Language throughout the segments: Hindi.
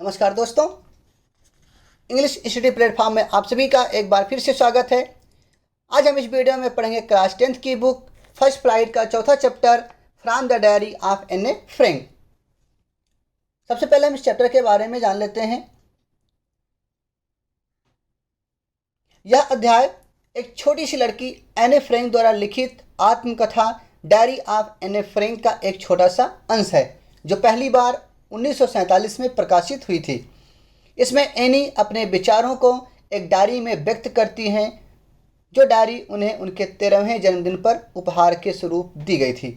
नमस्कार दोस्तों, इंग्लिश स्टडी प्लेटफॉर्म में आप सभी का एक बार फिर से स्वागत है। आज हम इस वीडियो में पढ़ेंगे क्लास 10th की बुक फर्स्ट फ्लाइट का चौथा chapter from the diary of Anne Frank. सबसे पहले हम इस चैप्टर के बारे में जान लेते हैं। यह अध्याय एक छोटी सी लड़की एने फ्रैंक द्वारा लिखित आत्मकथा डायरी ऑफ एने फ्रैंक का एक छोटा सा अंश है, जो पहली बार 1947 में प्रकाशित हुई थी। इसमें एनी अपने विचारों को एक डायरी में व्यक्त करती हैं, जो डायरी उन्हें उनके 13वें जन्मदिन पर उपहार के स्वरूप दी गई थी।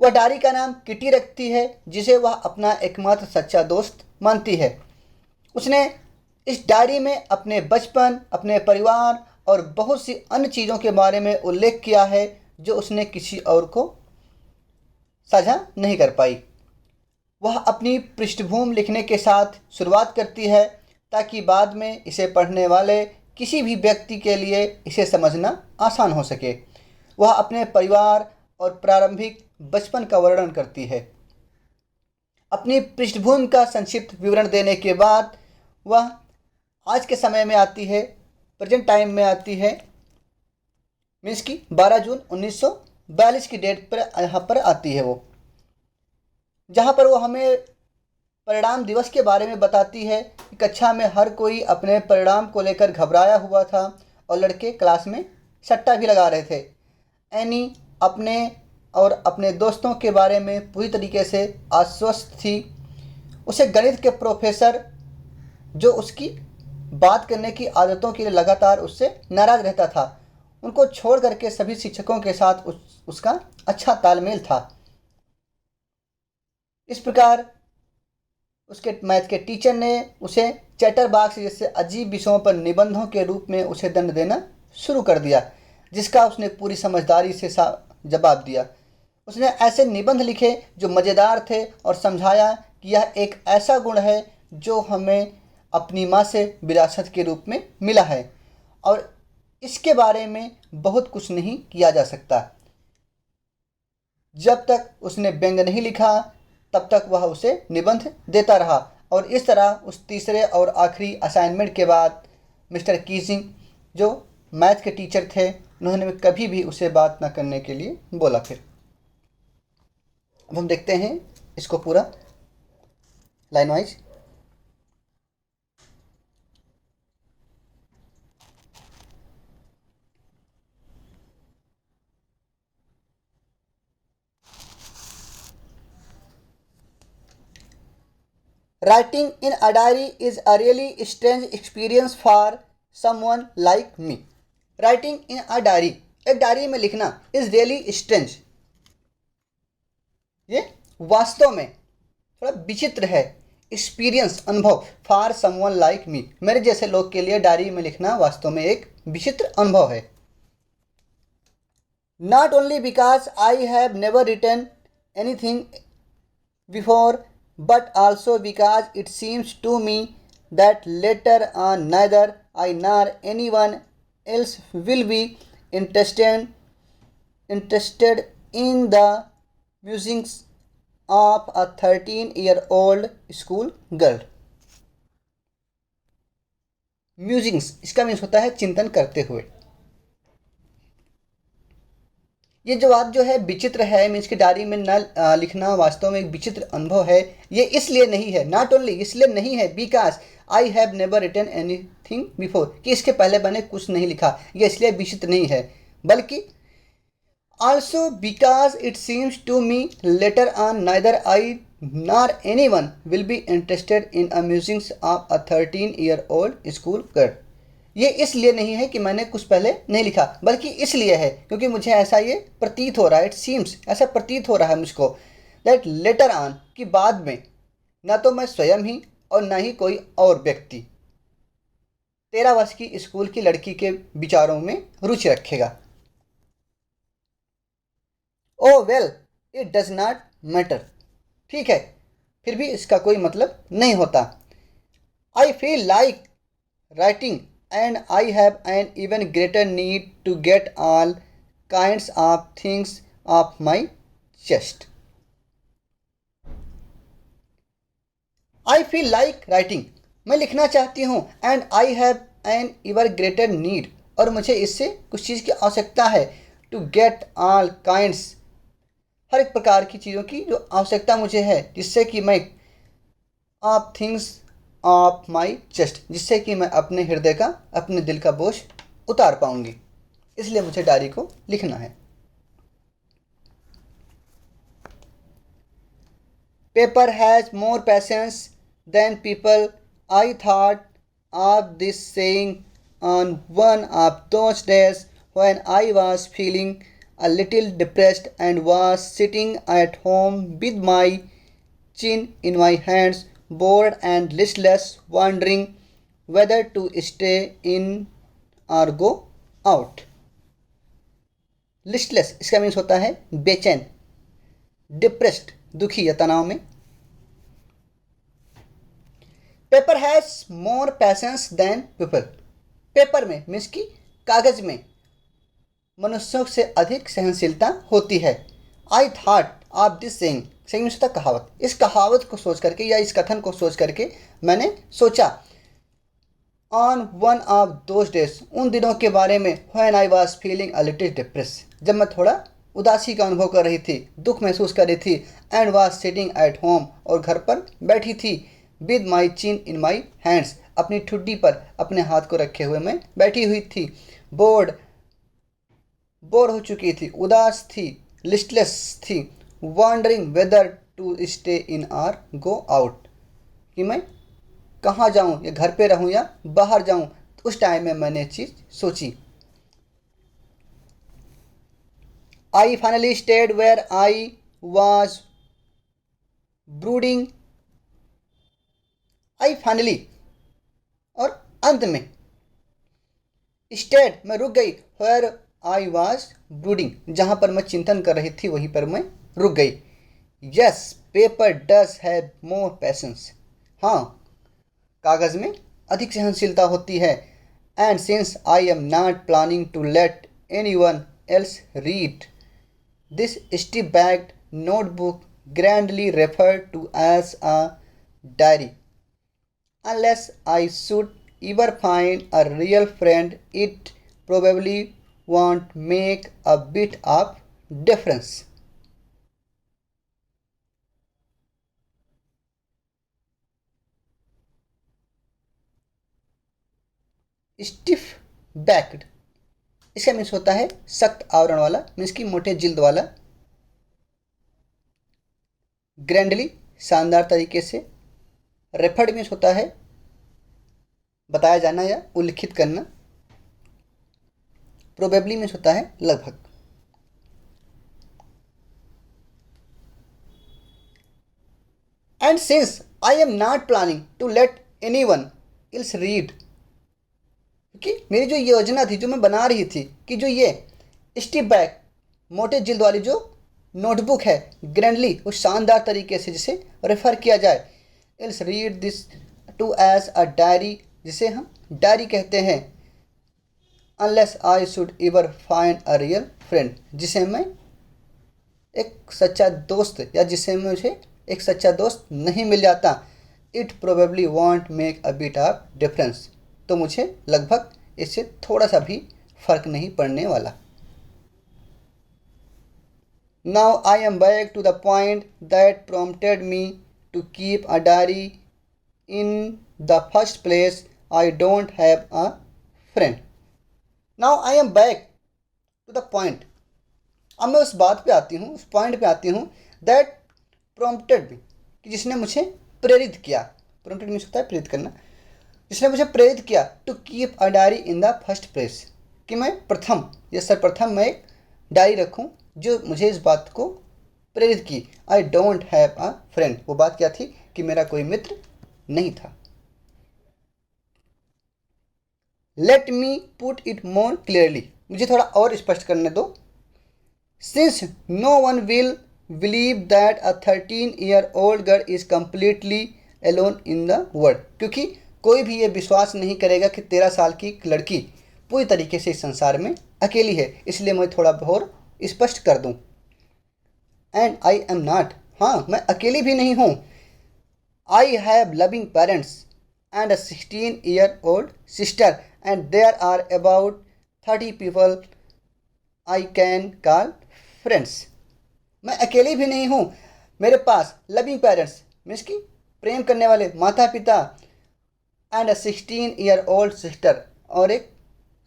वह डायरी का नाम किटी रखती है, जिसे वह अपना एकमात्र सच्चा दोस्त मानती है। उसने इस डायरी में अपने बचपन, अपने परिवार और बहुत सी अन्य चीज़ों के बारे में उल्लेख किया है, जो उसने किसी और को साझा नहीं कर पाई। वह अपनी पृष्ठभूमि लिखने के साथ शुरुआत करती है, ताकि बाद में इसे पढ़ने वाले किसी भी व्यक्ति के लिए इसे समझना आसान हो सके। वह अपने परिवार और प्रारंभिक बचपन का वर्णन करती है। अपनी पृष्ठभूमि का संक्षिप्त विवरण देने के बाद वह आज के समय में आती है, प्रेजेंट टाइम में आती है, मीन्स की 12 जून 1942 की डेट पर यहाँ पर आती है वो, जहाँ पर वो हमें परिणाम दिवस के बारे में बताती है कि कक्षा में हर कोई अपने परिणाम को लेकर घबराया हुआ था और लड़के क्लास में सट्टा भी लगा रहे थे। एनी अपने और अपने दोस्तों के बारे में पूरी तरीके से आश्वस्त थी। उसे गणित के प्रोफेसर, जो उसकी बात करने की आदतों के लिए लगातार उससे नाराज़ रहता था, उनको छोड़ करके सभी शिक्षकों के साथ उसका अच्छा तालमेल था। इस प्रकार उसके मैथ के टीचर ने उसे चैटर बॉक्स जैसे अजीब विषयों पर निबंधों के रूप में उसे दंड देना शुरू कर दिया, जिसका उसने पूरी समझदारी से जवाब दिया। उसने ऐसे निबंध लिखे जो मज़ेदार थे और समझाया कि यह एक ऐसा गुण है जो हमें अपनी माँ से विरासत के रूप में मिला है और इसके बारे में बहुत कुछ नहीं किया जा सकता। जब तक उसने व्यंग्य नहीं लिखा, तब तक वह उसे निबंध देता रहा और इस तरह उस तीसरे और आखिरी असाइनमेंट के बाद मिस्टर कीजिंग, जो मैथ के टीचर थे, उन्होंने कभी भी उसे बात न करने के लिए बोला। फिर अब हम देखते हैं इसको पूरा line wise. Writing in a diary is a really strange experience for someone like me. Writing in a diary, एक डायरी में लिखना, is really strange, ये वास्तव में थोड़ा विचित्र है। एक्सपीरियंस, अनुभव, फॉर समवन लाइक मी, मेरे जैसे लोग के लिए डायरी में लिखना वास्तव में एक विचित्र अनुभव है। Not only because I have never written anything before, but also because it seems to me that later on neither I nor anyone else will be interested in the musings of a 13-year-old school girl. Musings, इसका मीन्स होता है चिंतन करते हुए। ये जो बात जो है विचित्र है, मीन्स की डायरी में न लिखना वास्तव में एक विचित्र अनुभव है। ये इसलिए नहीं है, नॉट ओनली इसलिए नहीं है, because I have never written anything before, कि इसके पहले मैंने कुछ नहीं लिखा, ये इसलिए विचित्र नहीं है, बल्कि also because it seems to me later on neither I nor anyone will be interested in a musings of a 13-year-old school girl. ये इसलिए नहीं है कि मैंने कुछ पहले नहीं लिखा, बल्कि इसलिए है क्योंकि मुझे ऐसा ये प्रतीत हो रहा है, इट सीम्स, ऐसा प्रतीत हो रहा है मुझको, दैट लेटर ऑन, कि बाद में ना तो मैं स्वयं ही और ना ही कोई और व्यक्ति 13 वर्ष की स्कूल की लड़की के विचारों में रुचि रखेगा। Oh well, it does not matter, ठीक है, फिर भी इसका कोई मतलब नहीं होता। I feel like writing and I have an even greater need to get all kinds of things off my chest. I feel like writing, मैं लिखना चाहती हूँ। And I have an इवर greater need, और मुझे इससे कुछ चीज़ की आवश्यकता है। टू गेट ऑल काइंड्स, हर एक प्रकार की चीज़ों की जो आवश्यकता मुझे है, जिससे कि मैं of things of my chest, जिससे कि मैं अपने हृदय का, अपने दिल का बोझ उतार पाऊंगी। इसलिए मुझे डायरी को लिखना है। Paper has more patience than people, I thought of this saying on one of those days when I was feeling a little depressed and was sitting at home with my chin in my hands, bored and listless, wondering whether to stay in or go out. Listless इसका मीन्स होता है बेचैन, डिप्रेस्ड दुखी या तनाव में। Paper has more patience than people, paper में मीन्स की कागज में मनुष्यों से अधिक सहनशीलता होती है। I thought of this saying, saying means होता कहावत, इस कहावत को सोच करके या इस कथन को सोच करके मैंने सोचा। On one of those days, उन दिनों के बारे में। When I was feeling a little depress, जब मैं थोड़ा उदासी का अनुभव कर रही थी, दुख महसूस कर रही थी। And was sitting at home, और घर पर बैठी थी। With my chin in my hands, अपनी ठुड्डी पर अपने हाथ को रखे हुए मैं बैठी हुई थी। बोर्ड, बोर हो चुकी थी, उदास थी, लिस्टलेस थी। Wondering whether to stay in or go out, कि मैं कहाँ जाऊँ, या घर पे रहूँ या बाहर जाऊँ। उस टाइम में मैंने चीज़ सोची। I finally stayed where I was brooding, I finally और अंत में, स्टेड मैं रुक गई, वेयर आई वॉज ब्रूडिंग, जहाँ पर मैं चिंतन कर रही थी वहीं पर मैं रुक गई। Yes paper does have more patience, हाँ कागज़ में अधिक सहनशीलता होती है। And since I am not planning to let anyone else read this stiff backed notebook, grandly referred to as a diary, unless I should ever find a real friend, it probably won't make a bit of difference. Stiff backed, इसका मीन्स होता है सख्त आवरण वाला, मीन्स की मोटे जिल्द वाला। ग्रैंडली शानदार तरीके से। रेफर्ड मीन्स होता है बताया जाना या उल्लिखित करना। प्रोबेबली मीन्स होता है लगभग। And since I am not planning to let anyone else read, क्योंकि मेरी जो योजना थी, जो मैं बना रही थी, कि जो ये स्टिफ बैक मोटे जिल्द वाली जो नोटबुक है, ग्रैंडली उस शानदार तरीके से जिसे रेफर किया जाए, else read this to as a diary, जिसे हम डायरी कहते हैं। Unless I should ever find a real friend, जिसे मैं एक सच्चा दोस्त, या जिसे मुझे एक सच्चा दोस्त नहीं मिल जाता। It probably want make a bit of difference, तो मुझे लगभग इससे थोड़ा सा भी फर्क नहीं पड़ने वाला। Now I am back to the point that prompted me to keep a diary in the first place, I don't have a friend. Now I am back to the point, अब मैं उस बात पे आती हूँ, उस पॉइंट पे आती हूँ, दैट प्रॉम्प्टेड मी, कि जिसने मुझे प्रेरित किया। प्रॉम्प्टेड मीन्स होता है प्रेरित करना। जिसने मुझे प्रेरित किया to keep a diary in the first place, कि मैं प्रथम या सर्वप्रथम मैं एक डायरी रखूँ, जो मुझे इस बात को प्रेरित की। आई डोंट हैव अ फ्रेंड, वो बात क्या थी कि मेरा कोई मित्र नहीं था। Let me put it more clearly, मुझे थोड़ा और स्पष्ट करने दो। Since no one will believe that a 13-year-old girl is completely alone in the world, क्योंकि कोई भी ये विश्वास नहीं करेगा कि 13 साल की लड़की पूरी तरीके से इस संसार में अकेली है, इसलिए मैं थोड़ा और स्पष्ट कर दूं। एंड आई एम नॉट, हाँ मैं अकेली भी नहीं हूँ। I have loving parents and a 16-year-old sister, and there are about 30 people I can call friends. मैं अकेली भी नहीं हूँ, मेरे पास लविंग पेरेंट्स मीन्स की प्रेम करने वाले माता पिता, एंड अ 16-year-old सिस्टर, और एक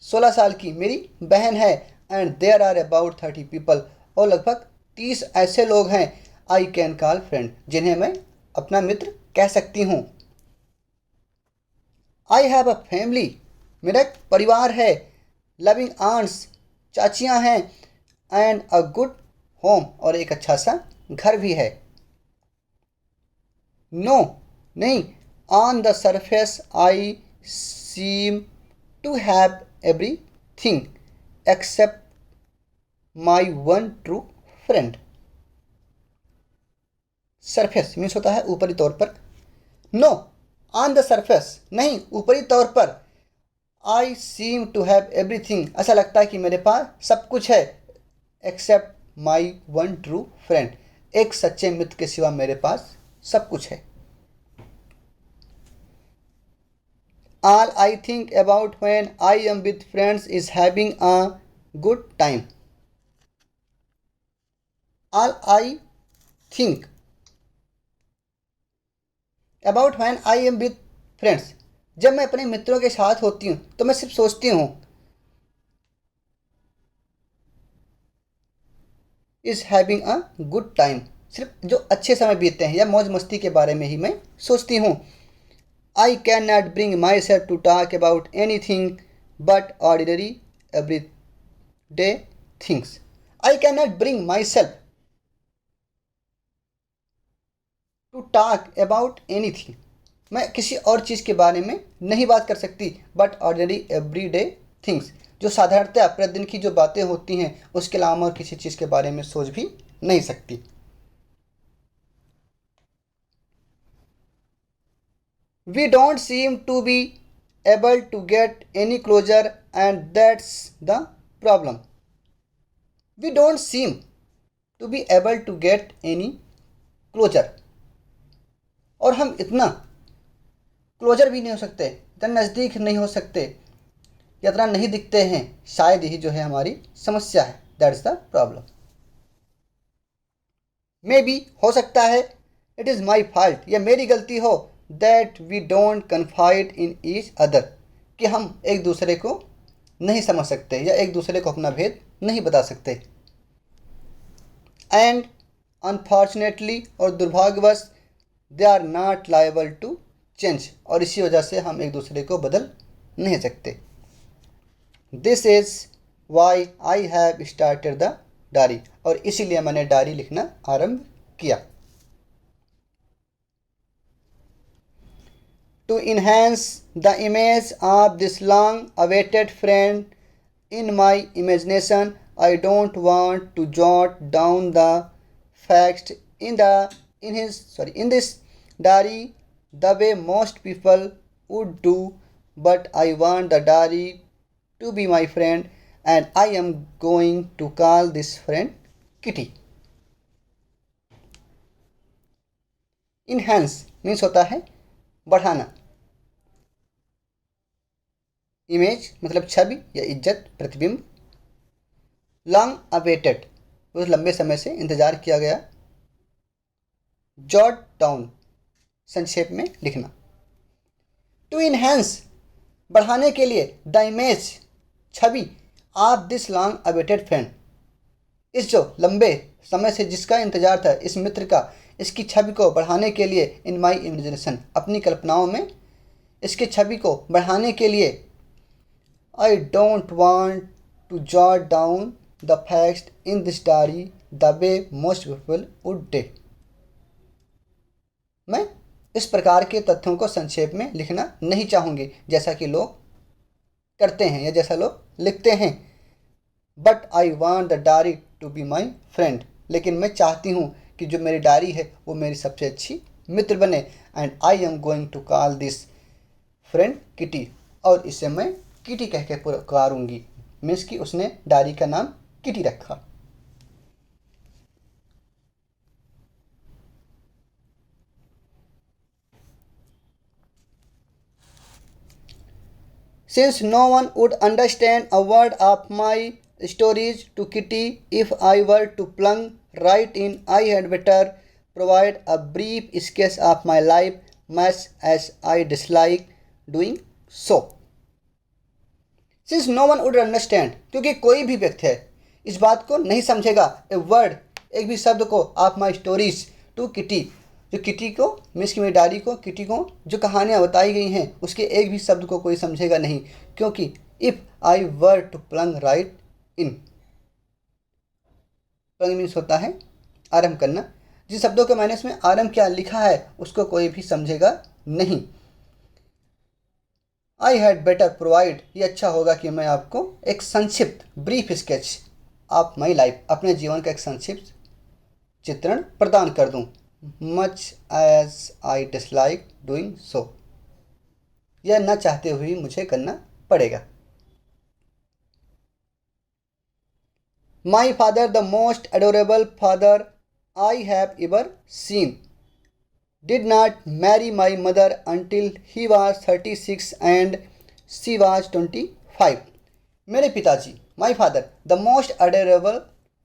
16 साल की मेरी बहन है, and there are about 30 people, और लगभग 30 ऐसे लोग हैं आई कैन कॉल फ्रेंड, जिन्हें मैं अपना मित्र कह सकती हूँ. आई हैव अ फैमिली, मेरा एक परिवार है. लविंग आंट्स, चाचियाँ हैं. एंड अ गुड होम, और एक अच्छा सा घर भी है. नो, नहीं. On the surface I seem to have everything except my one true friend. Surface means होता है ऊपरी तौर पर. नो, ऑन द सरफेस, नहीं ऊपरी तौर पर. I seem to have everything, ऐसा लगता है कि मेरे पास सब कुछ है. Except my one true friend, एक सच्चे मित्र के सिवा मेरे पास सब कुछ है. All I think about when I am with friends is having a good time. All I think about when I am with friends, जब मैं अपने मित्रों के साथ होती हूँ तो मैं सिर्फ सोचती हूँ is having a good time, सिर्फ जो अच्छे समय बीतते हैं या मौज मस्ती के बारे में ही मैं सोचती हूँ. I can not bring myself to talk about anything but ordinary everyday things. I can not bring myself to talk about anything, मैं किसी और चीज़ के बारे में नहीं बात कर सकती. But ordinary everyday things, जो साधारणतः प्रतिदिन की जो बातें होती हैं उसके अलावा और किसी चीज़ के बारे में सोच भी नहीं सकती. We don't seem to be able to get any closer and that's the problem. We don't seem to be able to get any closer, और हम इतना क्लोजर भी नहीं हो सकते, इतना नज़दीक नहीं हो सकते, इतना नहीं दिखते हैं. शायद यही जो है हमारी समस्या है. That's the problem. May be, हो सकता है. इट इज़ माई फॉल्ट, यह मेरी गलती हो. That we don't confide in each other, कि हम एक दूसरे को नहीं समझ सकते या एक दूसरे को अपना भेद नहीं बता सकते. एंड अनफॉर्चुनेटली, और दुर्भाग्यवश, they are not liable to change, और इसी वजह से हम एक दूसरे को बदल नहीं सकते. This is why I have started the diary, और इसीलिए मैंने डायरी लिखना आरंभ किया. To enhance the image of this long awaited friend in my imagination, I don't want to jot down the facts in this diary the way most people would do, but I want the diary to be my friend, and I am going to call this friend Kitty. Enhance means होता है बढ़ाना. इमेज मतलब छवि या इज्जत, प्रतिबिंब. लॉन्ग अवेटेड, उस लंबे समय से इंतजार किया गया. जॉट डाउन, संक्षेप में लिखना. टू इन्हेंस, बढ़ाने के लिए. The image, Chhavi. Of this long awaited friend, इस जो लंबे समय से जिसका इंतजार था, इस मित्र का, इसकी छवि को बढ़ाने के लिए. इन माई इमेजिनेशन, अपनी कल्पनाओं में इसकी छवि को बढ़ाने के लिए. I don't want to jot down the facts in this diary the way most people would do. मैं इस प्रकार के तथ्यों को संक्षेप में लिखना नहीं चाहूँगी जैसा कि लोग करते हैं या जैसा लोग लिखते हैं. But I want the diary to be my friend, लेकिन मैं चाहती हूँ कि जो मेरी डायरी है वो मेरी सबसे अच्छी मित्र बने. And I am going to call this friend Kitty, और इसे मैं किटी कह के पुकारूँगी. मीन्स कि उसने डायरी का नाम किटी रखा. Since no one would understand a word of my stories to Kitty if I were to plunge right in, I had better provide a brief sketch of my life, much as I dislike doing so. Since no one would understand, क्योंकि कोई भी व्यक्ति है इस बात को नहीं समझेगा, ए वर्ड, एक भी शब्द को, of my stories to Kitty, जो किटी को, मीन्स की मेरी डायरी को, किटी को जो कहानियाँ बताई गई हैं उसके एक भी शब्द को कोई समझेगा नहीं, क्योंकि if I were to plunge right in, plunge means होता है आरंभ करना, जिस शब्दों के मैंने इसमें आरंभ क्या लिखा है उसको कोई भी समझेगा नहीं। आई हैड बेटर प्रोवाइड, ये अच्छा होगा कि मैं आपको एक संक्षिप्त brief sketch of my life, अपने जीवन का एक संक्षिप्त चित्रण प्रदान कर दूं, much as I dislike doing so, यह न चाहते हुए मुझे करना पड़ेगा। My father the most adorable father I have ever seen did not marry my mother until he was 36 and she was 25. मेरे पिताजी, माई father the most adorable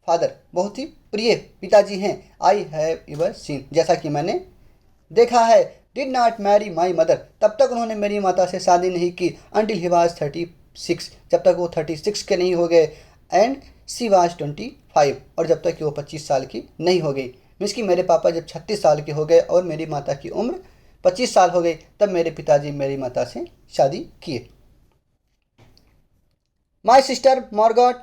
father, बहुत ही प्रिय पिताजी हैं, आई हैव एवर सीन, जैसा कि मैंने देखा है, did not marry my mother, तब तक उन्होंने मेरी माता से शादी नहीं की, अंटिल ही वाज 36, जब तक वो 36 के नहीं हो गए, एंड सी वाज 25, और जब तक कि वो 25 साल की नहीं हो गई। मीन्स कि मेरे पापा जब 36 साल के हो गए और मेरी माता की उम्र 25 साल हो गई, तब मेरे पिताजी मेरी माता से शादी किए। माई सिस्टर मार्गॉट,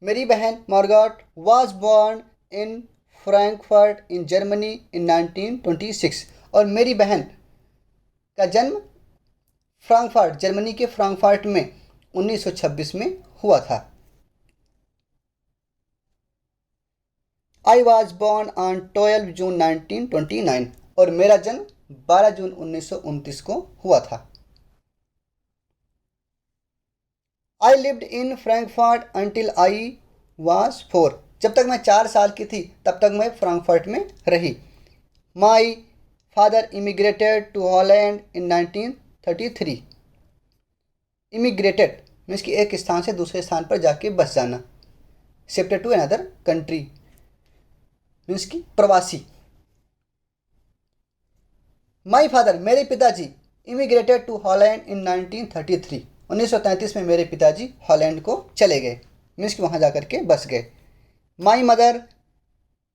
मेरी बहन Margot was born in Frankfurt in Germany in 1926, और मेरी बहन का जन्म फ्रैंकफर्ट, जर्मनी के फ्रैंकफर्ट में 1926 में हुआ था। आई वॉज बॉर्न ऑन 12 जून 1929, और मेरा जन्म 12 जून 1929 को हुआ था। I lived in Frankfurt until I was 4, जब तक मैं 4 साल की थी तब तक मैं फ्रैंकफर्ट में रही। My father emigrated to Holland in 1933, emigrated means कि एक स्थान से दूसरे स्थान पर जाके बस जाना, shifted to another country means की प्रवासी। माई फादर, मेरे पिताजी, इमिग्रेटेड टू हॉलैंड इन 1933, 1933 में मेरे पिताजी हॉलैंड को चले गए, मीन्स कि वहाँ जा कर के बस गए। My mother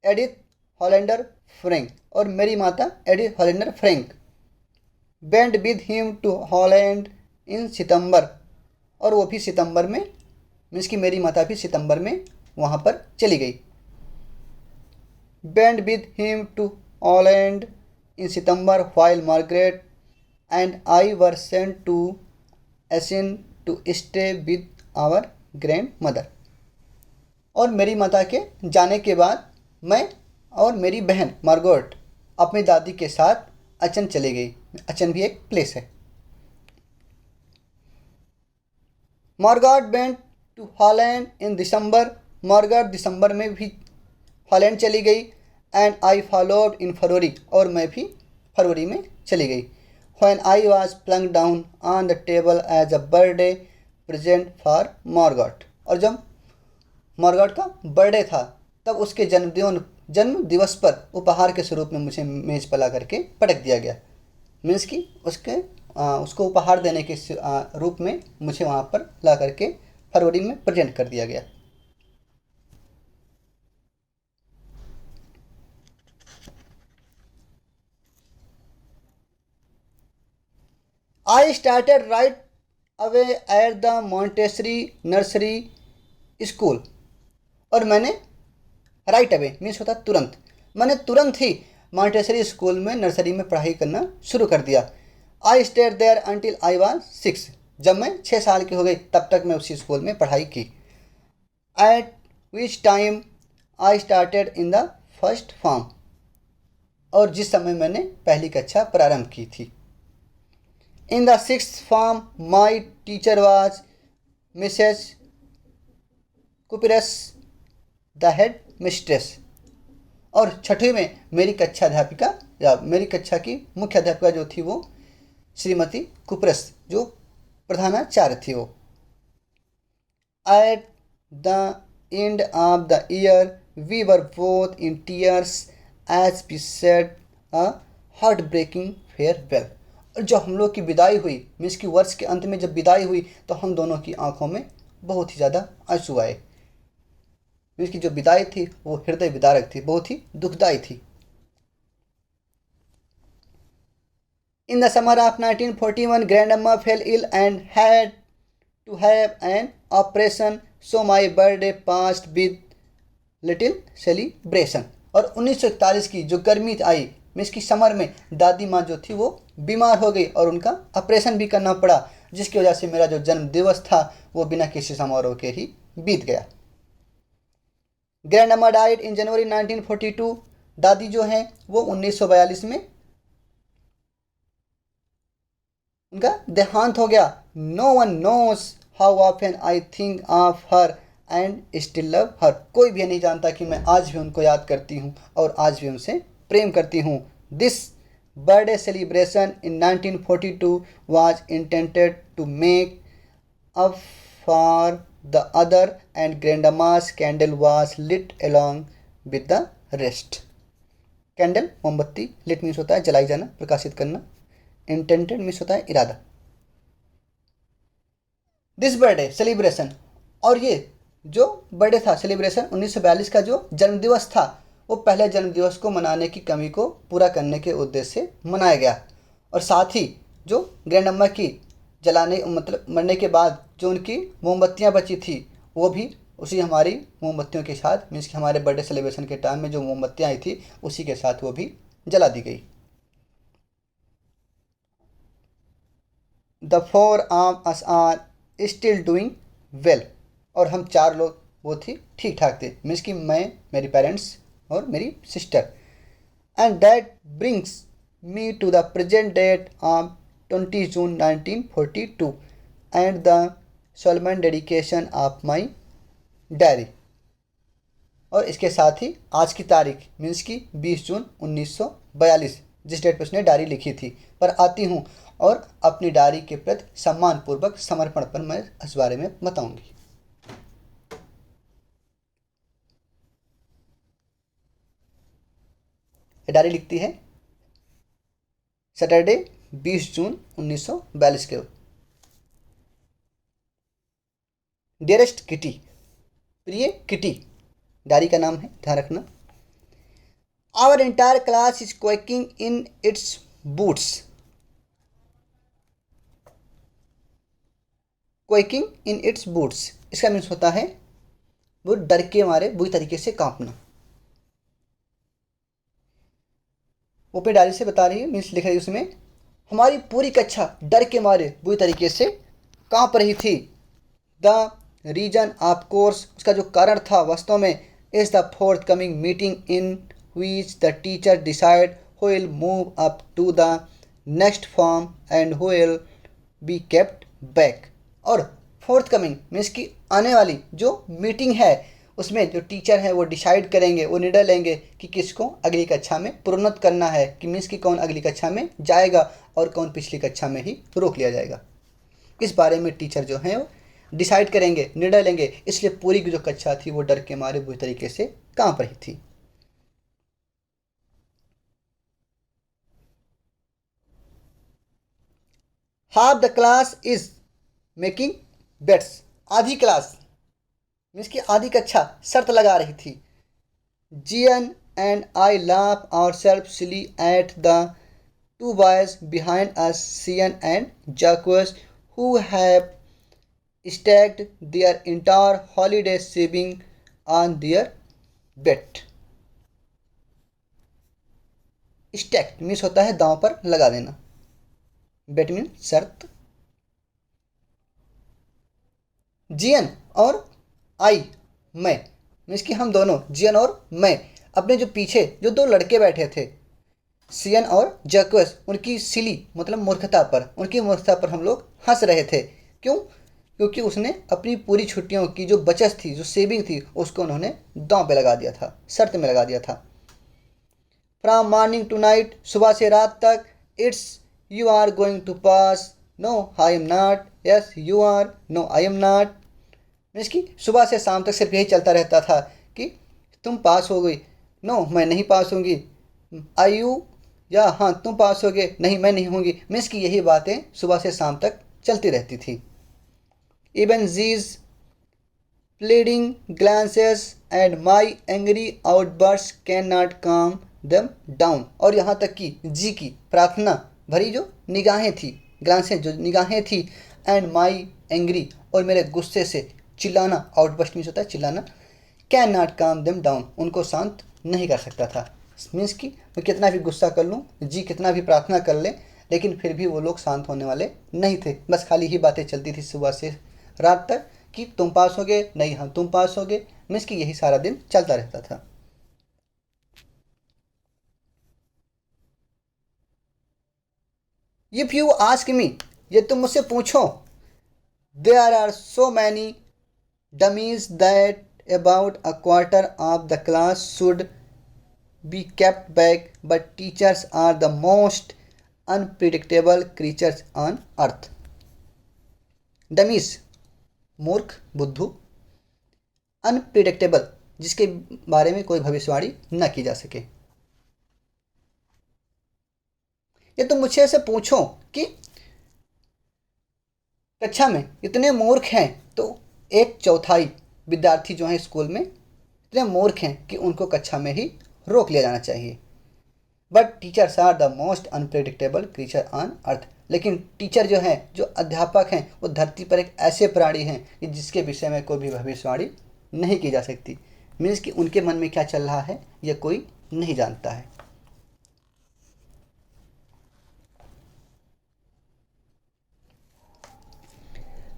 Edith Hollander Frank, और मेरी माता Edith Hollander Frank went with him to Holland in September, और वो भी सितंबर में, मीन्स कि मेरी माता भी सितंबर में वहाँ पर चली गई। went with him to Holland in September, while Margaret and I were sent to Essen to stay with our grandmother. और मेरी माता के जाने के बाद मैं और मेरी बहन मार्गरेट अपनी दादी के साथ अचन चली गई। अचन भी एक प्लेस है। Margaret went to Holland in December, Margaret दिसंबर में भी हॉलैंड चली गई। एंड आई फॉलोड इन फरवरी, और मैं भी फरवरी में चली गई। When I was plunked down on the table as a birthday present for Margaret, और जब मार्गरेट का बर्थडे था तब उसके जन्म दिवस पर उपहार के स्वरूप में मुझे मेज़ पर ला करके पटक दिया गया। मीन्स कि उसको उपहार देने के रूप में मुझे वहाँ पर ला करके फरवरी में प्रेजेंट कर दिया गया। I started right away at the Montessori nursery school, और मैंने राइट अवे मीन्स होता तुरंत, मैंने तुरंत ही मॉन्टेसरी स्कूल में नर्सरी में पढ़ाई करना शुरू कर दिया। I stayed there until I was 6, जब मैं 6 साल की हो गई तब तक मैं उसी स्कूल में पढ़ाई की। At which time I started in the first form, और जिस समय मैंने पहली कक्षा प्रारंभ की थी। In the 6th form my teacher was Mrs Kuperus the headmistress, और 6वीं में मेरी कक्षा अध्यापिका या मेरी कक्षा की मुख्य अध्यापिका जो थी वो श्रीमती कुपरस, जो प्रधानाचार्य थी वो। At the end of the year we were both in tears as we said a heartbreaking farewell. और जब हम लोग की विदाई हुई, मीन्स की वर्ष के अंत में जब विदाई हुई, तो हम दोनों की आंखों में बहुत ही ज़्यादा आंसू आए। मीन्स की जो विदाई थी वो हृदय विदारक थी, बहुत ही दुखदाई थी। In the summer of 1941, Grandmama fell ill and had to have an operation, so my birthday passed with little celebration। और 1941 की जो गर्मी आई, मीन्स की समर में दादी माँ जो थी वो बीमार हो गई और उनका ऑपरेशन भी करना पड़ा, जिसकी वजह से मेरा जो जन्म दिवस था वो बिना किसी समारोह के ही बीत गया। ग्रैंड अम्मा डाइड इन जनवरी 1942। दादी जो हैं वो 1942 में उनका देहांत हो गया। No one knows how often I think of her and still love her. कोई भी नहीं जानता कि मैं आज भी उनको याद करती हूँ और आज भी उनसे प्रेम करती हूँ। This birthday celebration in 1942 was intended to make up for the other and grandma's candle was lit along with the rest. Candle मोमबत्ती, लिट मीन्स होता है जलाई जाना, प्रकाशित करना, इंटेंडेड मीन्स होता है इरादा। दिस बर्थडे सेलिब्रेशन, और ये जो बर्थडे था सेलिब्रेशन 1942 का जो जन्मदिवस था वो पहले जन्मदिवस को मनाने की कमी को पूरा करने के उद्देश्य से मनाया गया। और साथ ही जो ग्रैंड अम्मा की जलाने मतलब मरने के बाद जो उनकी मोमबत्तियाँ बची थी वो भी उसी हमारी मोमबत्तियों के साथ, मीन्स कि हमारे बर्थडे सेलिब्रेशन के टाइम में जो मोमबत्तियाँ आई थी उसी के साथ वो भी जला दी गई। The four of us are still doing well. और हम चार लोग वो थी ठीक ठाक थे, मीन्स कि मैं, मेरी पेरेंट्स और मेरी sister. And that brings me to the present date of 20 June 1942 and the solemn dedication of my diary. और इसके साथ ही आज की तारीख मीन्स कि 20 जून 1942 जिस डेट पर उसने डायरी लिखी थी पर आती हूँ और अपनी डायरी के प्रति सम्मानपूर्वक समर्पण पर मैं इस बारे में बताऊंगी। डायरी लिखती है सैटरडे 20 जून 1942 के। डियरेस्ट किटी, प्रिय किटी डायरी का नाम है, ध्यान रखना। Our entire class is quaking in its boots. Quaking in its boots, इसका मीन्स होता है वो डर के मारे बुरी तरीके से कांपना। वो अपनी डायरी से बता रही है, मीन्स लिख रही है उसमें, हमारी पूरी कक्षा डर के मारे बुरी तरीके से कांप रही थी। द रीजन ऑफ कोर्स, उसका जो कारण था वास्तव में, is the fourth coming meeting in which the teacher decide who will move up to the next form and who will be kept back। और फोर्थ कमिंग मीन्स की आने वाली जो मीटिंग है उसमें जो टीचर है वो डिसाइड करेंगे, वो निर्णय लेंगे कि किसको अगली कक्षा में प्रोन्नत करना है, कि मीन्स कि कौन अगली कक्षा में जाएगा और कौन पिछली कक्षा में ही रोक लिया जाएगा। इस बारे में टीचर जो है वो डिसाइड करेंगे, निर्णय लेंगे। इसलिए पूरी की जो कक्षा थी वो डर के मारे बुरी तरीके से कांप रही थी। Half the class is making bets. आधी क्लास मीन्स की आधी कक्षा शर्त लगा रही थी। Jean and I laugh ourselves silly at the two boys behind us, Sean and Jacques, who have stacked their entire holiday saving on their bet. Stacked means होता है दांव पर लगा देना, बेट मीन शर्त। जियन और आई मैं मीन्स कि हम दोनों, जियन और मैं, अपने जो पीछे जो दो लड़के बैठे थे सियन और जैक्वस, उनकी सिली मतलब मूर्खता पर, उनकी मूर्खता पर हम लोग हंस रहे थे। क्यों? क्योंकि उसने अपनी पूरी छुट्टियों की जो बचत थी, जो सेविंग थी, उसको उन्होंने दांव पे लगा दिया था, शर्त में लगा दिया था। फ्रॉम मॉर्निंग टू नाइट, सुबह से रात तक, it's you are going to pass, no I am not, yes you are, no I am not. Means कि सुबह से शाम तक सिर्फ यही चलता रहता था कि तुम पास हो गई, नो मैं नहीं पास होंगी, आई यू, या हाँ तुम पास हो गए, नहीं मैं नहीं होंगी। मीन्स कि यही बातें सुबह से शाम तक चलती रहती थी। Even jeez pleading glances and my angry outbursts cannot calm them down। और यहाँ तक कि जी की प्रार्थना भरी जो निगाहें थी, ग्लांसेस जो निगाहें थी, एंड माई एंग्री और मेरे गुस्से से चिल्लाना, आउटबर्स्ट मीन्स होता है चिल्लाना, कैन नॉट काम देम डाउन उनको शांत नहीं कर सकता था। मीन्स कि मैं कितना भी गुस्सा कर लूँ, जी कितना भी प्रार्थना कर लें, लेकिन फिर भी वो लोग शांत होने वाले नहीं थे। बस खाली ही बातें चलती थी सुबह से रात तक कि तुम पास हो गए, नहीं हम तुम पास हो गए। मीन्स कि यही सारा दिन चलता रहता था। इफ यू आस्क मी, ये तुम मुझसे पूछो, there are so many dummies that about a quarter of the class should be kept back, but teachers are the most unpredictable creatures on earth. Dummies मूर्ख, बुद्धू, अनप्रिडिक्टेबल जिसके बारे में कोई भविष्यवाणी न की जा सके। ये तुम मुझसे ऐसे पूछो कि कक्षा में इतने मूर्ख हैं तो एक चौथाई विद्यार्थी जो हैं स्कूल में इतने मूर्ख हैं कि उनको कक्षा में ही रोक लिया जाना चाहिए। But teachers are the most unpredictable creature on earth. लेकिन टीचर जो हैं, जो अध्यापक हैं, वो धरती पर एक ऐसे प्राणी हैं कि जिसके विषय में कोई भी भविष्यवाणी नहीं की जा सकती। मीन्स कि उनके मन में क्या चल रहा है यह कोई नहीं जानता है।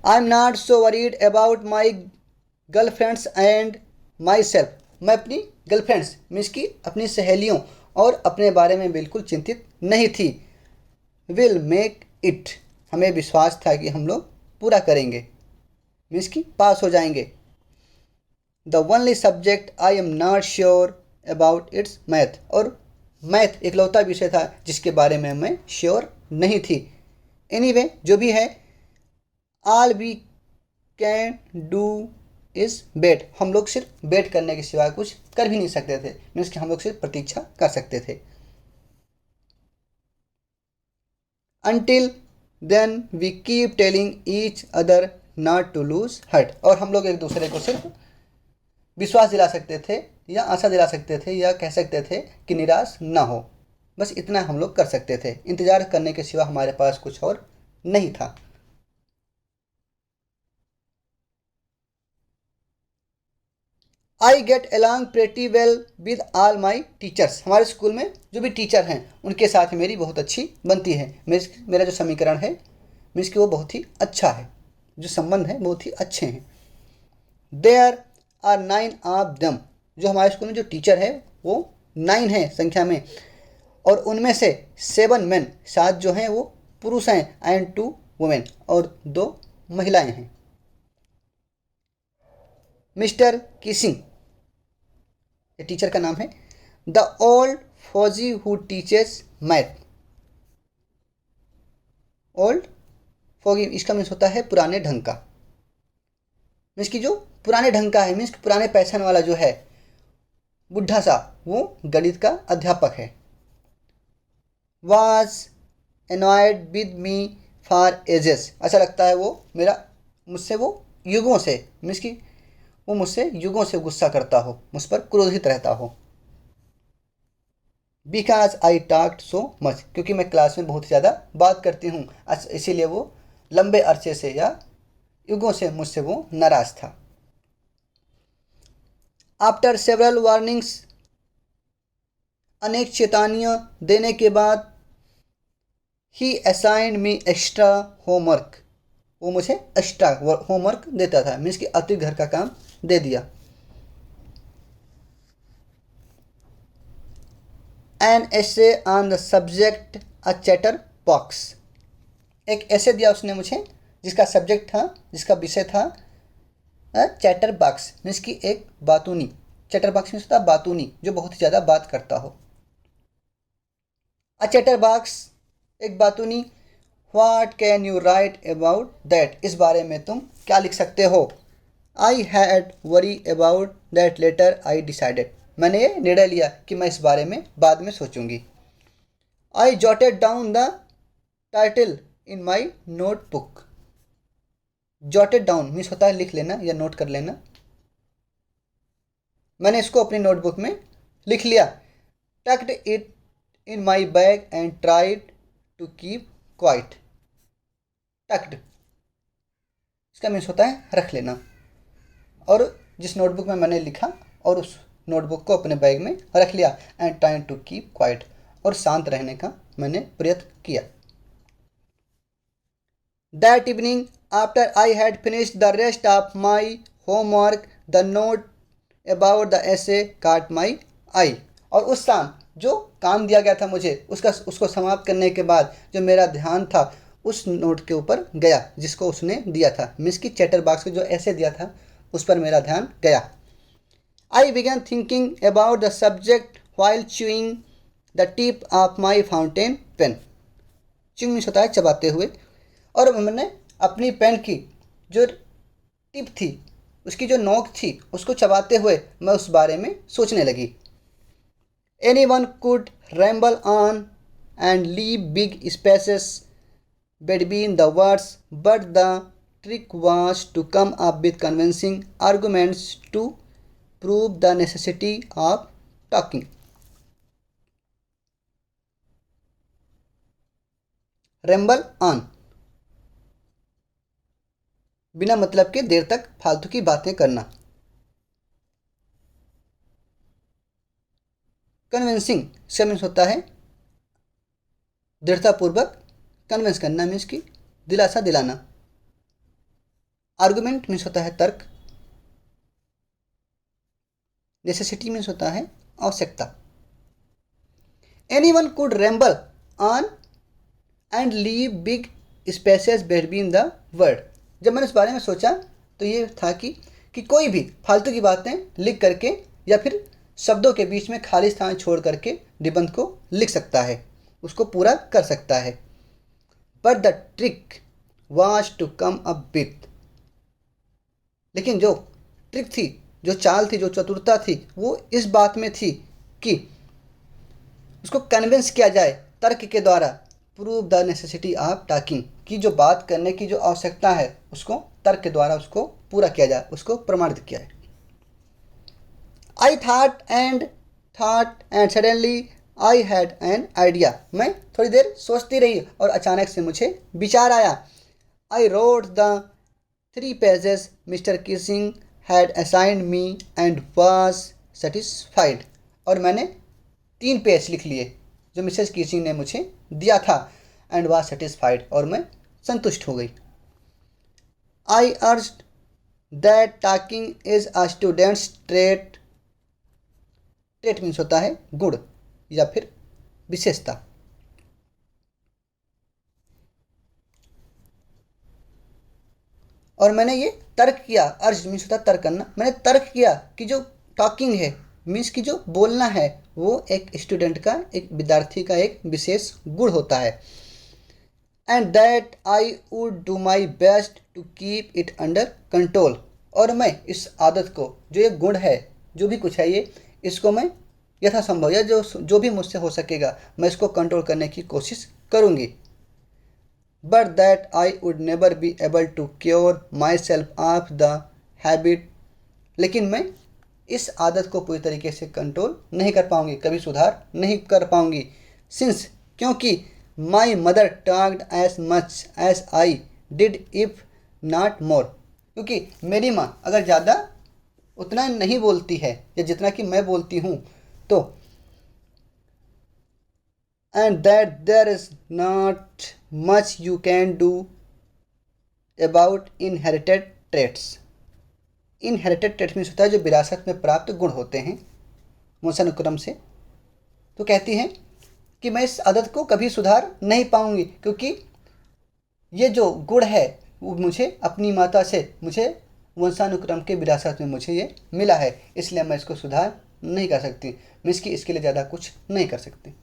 आई am not so worried about my girlfriends and my self. मैं अपनी गर्लफ्रेंड्स मीन्स कि अपनी सहेलियों और अपने बारे में बिल्कुल चिंतित नहीं थी। विल मेक इट, हमें विश्वास था कि हम लोग पूरा करेंगे, मीन्स कि पास हो जाएंगे। The only subject I am not sure about it's math, और मैथ इकलौता विषय था जिसके बारे में मैं श्योर नहीं थी। एनीवे जो भी है, all we can do is wait, हम लोग सिर्फ वेट करने के सिवा कुछ कर भी नहीं सकते थे। मीन्स कि हम लोग सिर्फ प्रतीक्षा कर सकते थे। Until then we keep telling each other not to lose heart, और हम लोग एक दूसरे को सिर्फ विश्वास दिला सकते थे या आशा दिला सकते थे या कह सकते थे कि निराश ना हो। बस इतना हम लोग कर सकते थे, इंतज़ार करने के सिवा हमारे पास कुछ और नहीं था। I get along pretty well with all my teachers, हमारे स्कूल में जो भी टीचर हैं उनके साथ मेरी बहुत अच्छी बनती है। मेरा जो समीकरण है मीन्स कि वो बहुत ही अच्छा है, जो संबंध है बहुत ही अच्छे हैं। देयर आर 9 ऑफ देम, जो हमारे स्कूल में जो टीचर है वो 9 हैं संख्या में, और उनमें से 7 मेन, 7 जो हैं वो पुरुष हैं, एंड 2 वुमेन, और 2 महिलाएं हैं। मिस्टर किसिंग, ये टीचर का नाम है। द ओल्ड फौजी हु टीचेस मैथ, ओल्ड फौजी इसका मीन्स होता है पुराने ढंग का, मीन्स कि जो पुराने ढंग का है, मीन्स पुराने पैशन वाला जो है बुढ़ा सा, वो गणित का अध्यापक है। Was annoyed with me for ages, ऐसा लगता है वो मुझसे वो युगों से, मीन्स कि वो मुझसे युगों से गुस्सा करता हो, मुझ पर क्रोधित रहता हो। Because I talked so much, क्योंकि मैं क्लास में बहुत ज़्यादा बात करती हूँ, इसीलिए वो लंबे अरसे से या युगों से मुझसे वो नाराज़ था। आफ्टर सेवरल वार्निंग्स, अनेक चेतावनियाँ देने के बाद, ही असाइंड मी एक्स्ट्रा होमवर्क, वो मुझे एक्स्ट्रा होमवर्क देता था, मीन्स कि अतिरिक्त घर का काम दे दिया। An essay on the subject a chatterbox, एक ऐसे दिया उसने मुझे जिसका सब्जेक्ट था, जिसका विषय था चैटर बॉक्स, मीन्स कि एक बातूनी। चैटर बॉक्स मीन्स होता है बातूनी, जो बहुत ही ज़्यादा बात करता हो। अ चैटर बॉक्स, एक बातूनी, what can you write about that, इस बारे में तुम क्या लिख सकते हो। I had worry about that letter I decided, मैंने ये निर्णय लिया कि मैं इस बारे में बाद में सोचूंगी। I jotted down the title in my notebook. Jotted down means होता है लिख लेना या नोट कर लेना। मैंने इसको अपनी नोटबुक में लिख लिया। Tucked it in my bag and tried to keep quiet. Tucked इसका मीन्स होता है रख लेना, और जिस नोटबुक में मैंने लिखा और उस नोटबुक को अपने बैग में रख लिया। And trying to keep quiet, और शांत रहने का मैंने प्रयत्न किया। That evening after I had finished the rest of my homework the note about the essay caught माई आई। और उस शाम जो काम दिया गया था मुझे उसको समाप्त करने के बाद जो मेरा ध्यान था उस नोट के ऊपर गया जिसको उसने दिया था। मिस की चैटर बॉक्स को जो ऐसे दिया था उस पर मेरा ध्यान गया। I began thinking about the subject while chewing the tip of my fountain pen. Chewing means होता है चबाते हुए, और मैंने अपनी पेन की जो टिप थी उसकी जो नोक थी उसको चबाते हुए मैं उस बारे में सोचने लगी। Anyone could ramble on and leave big spaces between the words, but the trick was to come up with convincing arguments to prove the necessity of talking. Ramble on, बिना मतलब के देर तक फालतू की बातें करना। कन्विंसिंग इसका मीन्स होता है दृढ़तापूर्वक कन्विंस करना, मीन्स की दिलासा दिलाना। आर्गुमेंट मीन्स होता है तर्क। नेसेसिटी मीन्स होता है आवश्यकता। Anyone could ramble on and leave big spaces between the word. जब मैंने इस बारे में सोचा तो ये था कि कोई भी फालतू की बातें लिख करके या फिर शब्दों के बीच में खाली स्थान छोड़ करके निबंध को लिख सकता है, उसको पूरा कर सकता है। But the trick was to come up with, लेकिन जो ट्रिक थी, जो चाल थी, जो चतुरता थी, वो इस बात में थी कि उसको कन्विंस किया जाए तर्क के द्वारा। Prove the necessity of talking, की जो बात करने की जो आवश्यकता है उसको तर्क के द्वारा उसको पूरा किया जाए, उसको प्रमाणित किया जाए। I thought and suddenly I had an idea. मैं थोड़ी देर सोचती रही और अचानक से मुझे विचार आया। I wrote the 3 pages mister Keesing had assigned me and was satisfied. और मैंने 3 पेज लिख लिए जो मिसेस किसिंग ने मुझे दिया था। एंड वाज सेटिस्फाइड, और मैं संतुष्ट हो गई। I urged that talking is a student's trait. Trait means होता है गुण या फिर विशेषता। और मैंने ये तर्क किया, अर्ज मीन्स होता है तर्क करना। मैंने तर्क किया कि जो टॉकिंग है मीन्स की जो बोलना है वो एक स्टूडेंट का, एक विद्यार्थी का एक विशेष गुण होता है। And that I would do my best to keep it under control. और मैं इस आदत को, जो ये गुण है, जो भी कुछ है ये, इसको मैं यथासंभव या जो भी मुझसे हो सकेगा मैं इसको कंट्रोल करने की कोशिश करूँगी। But that I would never be able to cure myself of the habit. लेकिन मैं इस आदत को पूरी तरीके से कंट्रोल नहीं कर पाऊँगी, कभी सुधार नहीं कर पाऊँगी। सिंस क्योंकि my mother talked as much as I did if not more. क्योंकि मेरी माँ अगर ज़्यादा उतना नहीं बोलती है या जितना कि मैं बोलती हूँ तो। And that there is not much you can do about inherited traits. Inherited traits means होता है जो विरासत में प्राप्त गुण होते हैं वंशानुक्रम से। तो कहती हैं कि मैं इस आदत को कभी सुधार नहीं पाऊंगी क्योंकि ये जो गुण है वो मुझे अपनी माता से, मुझे वंशानुक्रम के विरासत में मुझे ये मिला है, इसलिए मैं इसको सुधार नहीं कर सकती। मैं इसके लिए ज़्यादा कुछ नहीं कर सकती।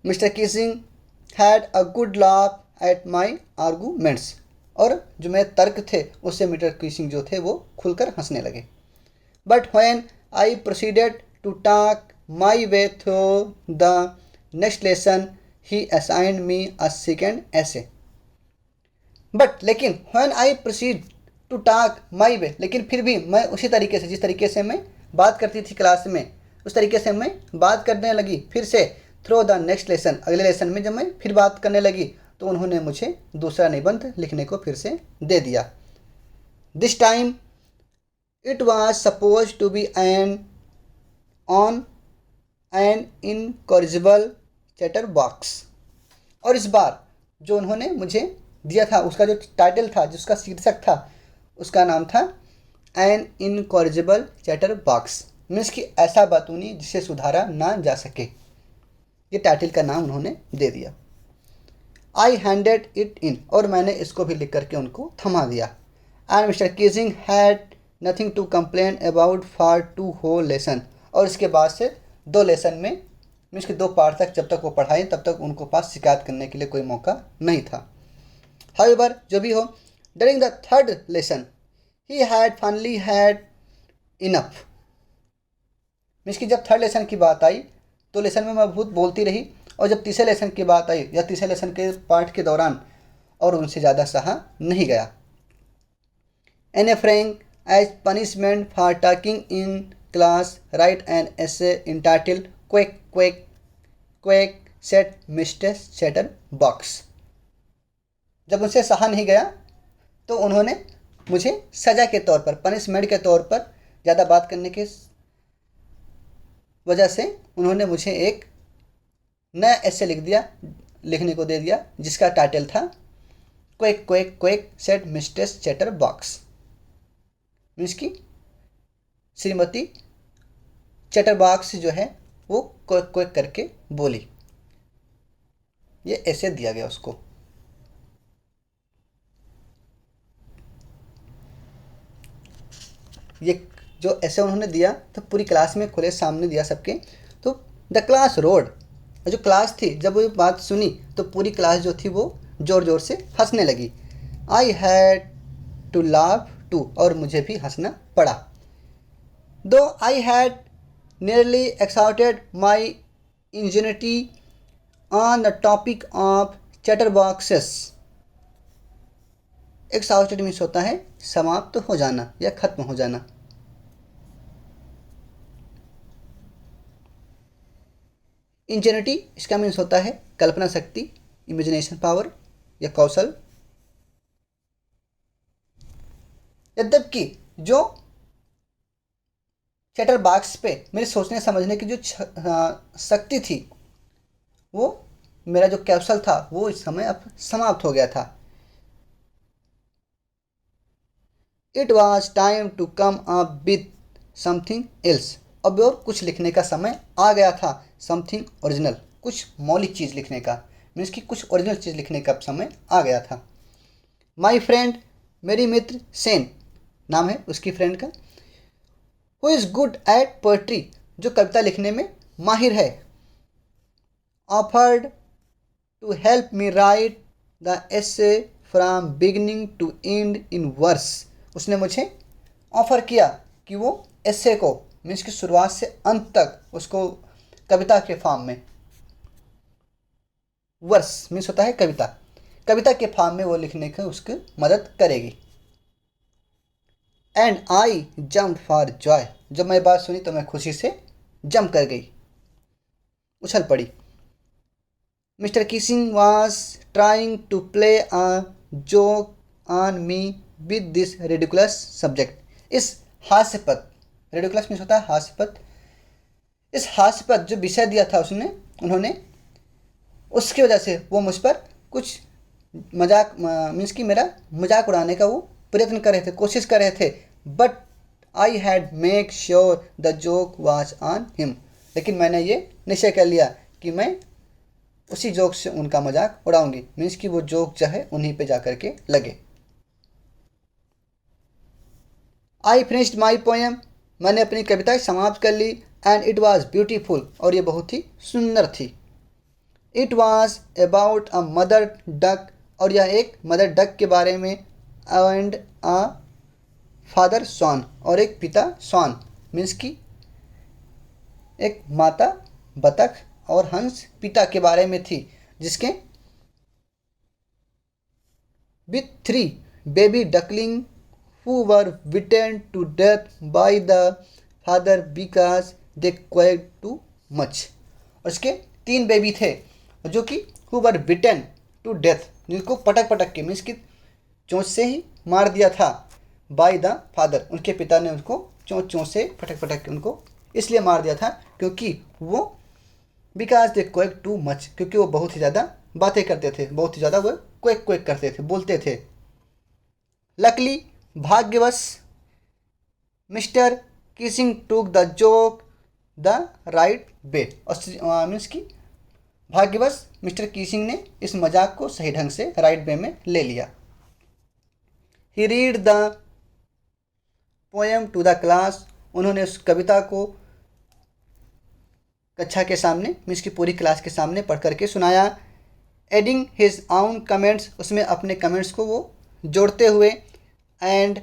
Mister Keesing had a good laugh at my arguments. और जो मेरे तर्क थे उससे मिस्टर किसिंग जो थे वो खुलकर हंसने लगे। But when I proceeded to talk my way through the next lesson he assigned me a second essay. But लेकिन when I proceed to talk my way, लेकिन फिर भी मैं उसी तरीके से, जिस तरीके से मैं बात करती थी क्लास में, उस तरीके से मैं बात करने लगी फिर से थ्रू द नेक्स्ट लेसन। अगले लेसन में जब मैं फिर बात करने लगी तो उन्होंने मुझे दूसरा निबंध लिखने को फिर से दे दिया। This time it was suppose to be an on an incorrigible chatterbox. और इस बार जो उन्होंने मुझे दिया था उसका जो टाइटल था, जिसका शीर्षक था, उसका नाम था an incorrigible chatterbox, means कि ऐसा बातूनी जिसे सुधारा ना जा सके। ये टाइटल का नाम उन्होंने दे दिया। आई हैंडेड इट इन, और मैंने इसको भी लिख करके उनको थमा दिया। And mister Keesing had nothing to complain about for 2 whole lesson. और इसके बाद से 2 लेसन में, मीन्स कि 2 पार्ट तक जब तक वो पढ़ाए तब तक उनको पास शिकायत करने के लिए कोई मौका नहीं था। हाउएवर, जो भी हो, during the 3rd lesson he had finally had enough. Means कि जब 3rd लेसन की बात आई तो लेसन में मैं बहुत बोलती रही, और जब तीसरे लेसन की बात आई या तीसरे लेसन के पार्ट के दौरान और उनसे ज़्यादा सहा नहीं गया। An a frank as punishment for talking in class write an essay entitled quack quack quack said mister chatterbox. जब उनसे सहा नहीं गया तो उन्होंने मुझे सज़ा के तौर पर, पनिशमेंट के तौर पर ज़्यादा बात करने की वजह से उन्होंने मुझे एक नया ऐसे लिखने को दे दिया, जिसका टाइटल था quake quack quack set mistress chatter box. Means की श्रीमती चैटर बॉक्स जो है वो क्वेक क्वेक करके बोली। ये ऐसे दिया गया उसको। ये जो ऐसे उन्होंने दिया तो पूरी क्लास में खुले सामने दिया सबके। तो द क्लास रोड, जो क्लास थी जब वो बात सुनी तो पूरी क्लास जो थी वो ज़ोर ज़ोर से हंसने लगी। I had to laugh too, और मुझे भी हंसना पड़ा। Though I had nearly exhausted my ingenuity on the topic of chatterboxes. Exhausted means होता है समाप्त हो जाना या खत्म हो जाना। इंजेनिटी इसका मीन्स होता है कल्पना शक्ति, इमेजिनेशन पावर या कौशल। यद्यपि जो चैटर बॉक्स पे मेरे सोचने समझने की जो शक्ति थी, वो मेरा जो कौशल था वो इस समय अब समाप्त हो गया था। It was time to come up with something else. अब और कुछ लिखने का समय आ गया था। समथिंग ओरिजिनल, कुछ मौलिक चीज़ लिखने का, मीन्स कि कुछ ओरिजिनल चीज़ लिखने का समय आ गया था। माई फ्रेंड, मेरी मित्र सेन नाम है उसकी फ्रेंड का, who is good at poetry, जो कविता लिखने में माहिर है, offered to help me write the essay from beginning to end in verse. उसने मुझे ऑफ़र किया कि वो एसे को, मीन्स की शुरुआत से अंत तक उसको कविता के फॉर्म में, वर्स मीन्स होता है कविता, कविता के फॉर्म में वो लिखने की उसकी मदद करेगी। And I jump for Joy, जब मैं बात सुनी तो मैं खुशी से जंप कर गई, उछल पड़ी। Mister Keesing was trying to play a joke on me with this ridiculous subject. इस हास्यपद, रेडिकुलस मीन्स होता है हास्यपद, इस हास्यपद जो विषय दिया था उन्होंने, उसकी वजह से वो मुझ पर कुछ मजाक, मीन्स कि मेरा मजाक उड़ाने का वो प्रयत्न कर रहे थे, कोशिश कर रहे थे। But I had make sure the joke was on him, लेकिन मैंने ये निश्चय कर लिया कि मैं उसी जोक से उनका मजाक उड़ाऊंगी, मीन्स कि वो जोक जो है उन्हीं पे जा कर के लगे। आई फिनिश्ड माई पोएम, मैंने अपनी कविता समाप्त कर ली। एंड इट वॉज ब्यूटीफुल, और ये बहुत ही सुंदर थी। It was about a mother duck, और यह एक मदर डक के बारे में, एंड अ फादर स्वान, और एक पिता स्वान, मीन्स की एक माता बतख और हंस पिता के बारे में थी, जिसके with three baby duckling who were beaten to death by the father because they quaked too much। और इसके 3 बेबी थे जो कि who were beaten to death, जिनको पटक पटक के मीन्स की चोंच से ही मार दिया था, by the father, उनके पिता ने उनको चोंच चोंच से पटक पटक के उनको इसलिए मार दिया था क्योंकि वो because they quake too much, क्योंकि वो बहुत ही ज़्यादा बातें करते थे, बहुत ही ज़्यादा वो क्वेक क्वेक करते थे, बोलते थे। लकली, भाग्यवश, Mr Keesing took the joke the right way, और मीन्स की भाग्यवश मिस्टर किसिंग ने इस मजाक को सही ढंग से राइट वे में ले लिया। He read the poem to the class, उन्होंने उस कविता को कक्षा के सामने मीन्स की पूरी क्लास के सामने पढ़ करके सुनाया। एडिंग हिज आउन कमेंट्स, उसमें अपने कमेंट्स को वो जोड़ते हुए, and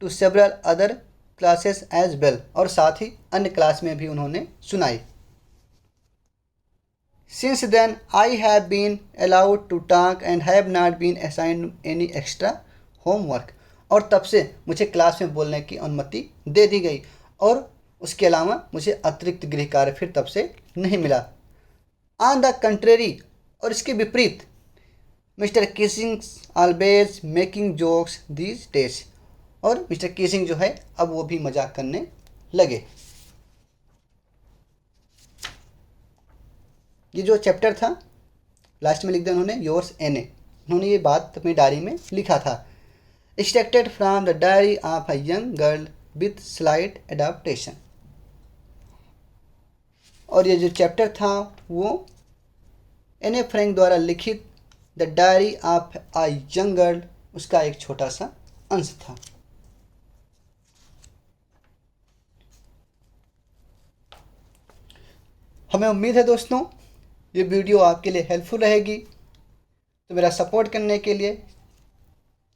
to several other classes as well, और साथ ही अन्य क्लास में भी उन्होंने सुनाई। Since then I have been allowed to talk and have not been assigned any extra homework, और तब से मुझे क्लास में बोलने की अनुमति दे दी गई और उसके अलावा मुझे अतिरिक्त गृह कार्य फिर तब से नहीं मिला। ऑन द कंट्रेरी, और इसके विपरीत, mister Keesing always making jokes these days, और मिस्टर किसिंग जो है अब वो भी मजाक करने लगे। ये जो चैप्टर था लास्ट में लिख दिया उन्होंने योर्स एन ए, उन्होंने ये बात अपनी डायरी में लिखा था। Extracted from the diary of a young girl with slight adaptation, और ये जो चैप्टर था वो एने फ्रैंक द्वारा लिखित the diary of a young girl, उसका एक छोटा सा अंश था। हमें उम्मीद है दोस्तों ये वीडियो आपके लिए हेल्पफुल रहेगी, तो मेरा सपोर्ट करने के लिए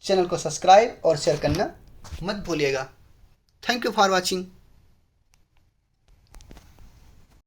चैनल को सब्सक्राइब और शेयर करना मत भूलिएगा। Thank you for watching.